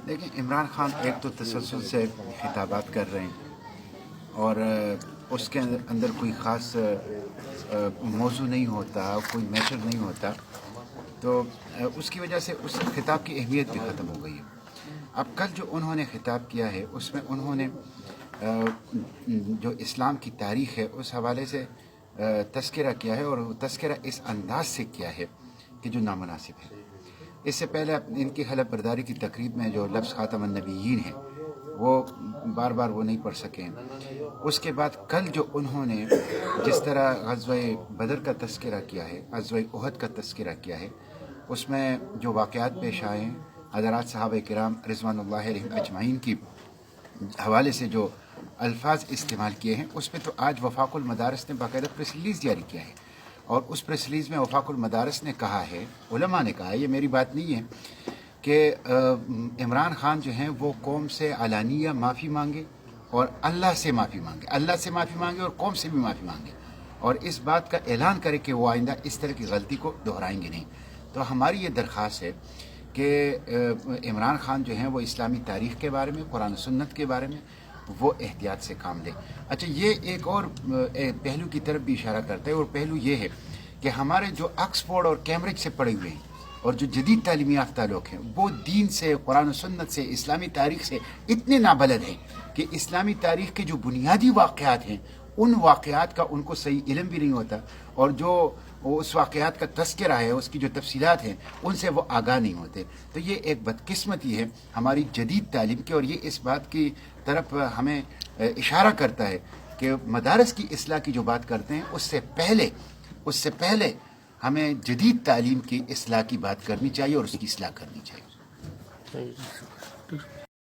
دیکھیں، عمران خان ایک تو تسلسل سے خطابات کر رہے ہیں اور اس کے اندر کوئی خاص موضوع نہیں ہوتا، کوئی میٹر نہیں ہوتا، تو اس کی وجہ سے اس خطاب کی اہمیت بھی ختم ہو گئی ہے۔ اب کل جو انہوں نے خطاب کیا ہے اس میں انہوں نے جو اسلام کی تاریخ ہے اس حوالے سے تذکرہ کیا ہے، اور وہ تذکرہ اس انداز سے کیا ہے کہ جو نامناسب ہے۔ اس سے پہلے ان کی حلف برداری کی تقریب میں جو لفظ خاتم النبیین ہے وہ بار بار وہ نہیں پڑھ سکیں۔ اس کے بعد کل جو انہوں نے جس طرح غزوہ بدر کا تذکرہ کیا ہے، غزوہ احد کا تذکرہ کیا ہے، اس میں جو واقعات پیش آئے ہیں، حضرات صحابہ کرام رضوان اللہ علیہم اجمعین کی حوالے سے جو الفاظ استعمال کیے ہیں، اس پہ تو آج وفاق المدارس نے باقاعدہ پریس ریلیز جاری کیا ہے، اور اس پریس ریلیز میں وفاق المدارس نے کہا ہے، علماء نے کہا ہے، یہ میری بات نہیں ہے، کہ عمران خان جو ہیں وہ قوم سے علانیہ معافی مانگے اور اللہ سے معافی مانگے، اللہ سے معافی مانگے اور قوم سے بھی معافی مانگے، اور اس بات کا اعلان کرے کہ وہ آئندہ اس طرح کی غلطی کو دہرائیں گے نہیں۔ تو ہماری یہ درخواست ہے کہ عمران خان جو ہیں وہ اسلامی تاریخ کے بارے میں، قرآن و سنت کے بارے میں وہ احتیاط سے کام لیں۔ اچھا، یہ ایک اور پہلو کی طرف بھی اشارہ کرتا ہے، اور پہلو یہ ہے کہ ہمارے جو آکسفورڈ اور کیمبرج سے پڑھے ہوئے ہیں اور جو جدید تعلیمی یافتہ لوگ ہیں، وہ دین سے، قرآن و سنت سے، اسلامی تاریخ سے اتنے نابلد ہیں کہ اسلامی تاریخ کے جو بنیادی واقعات ہیں ان واقعات کا ان کو صحیح علم بھی نہیں ہوتا، اور جو اس واقعات کا تذکرہ ہے، اس کی جو تفصیلات ہیں، ان سے وہ آگاہ نہیں ہوتے۔ تو یہ ایک بدقسمتی ہے ہماری جدید تعلیم کی، اور یہ اس بات کی طرف ہمیں اشارہ کرتا ہے کہ مدارس کی اصلاح کی جو بات کرتے ہیں، اس سے پہلے ہمیں جدید تعلیم کی اصلاح کی بات کرنی چاہیے اور اس کی اصلاح کرنی چاہیے۔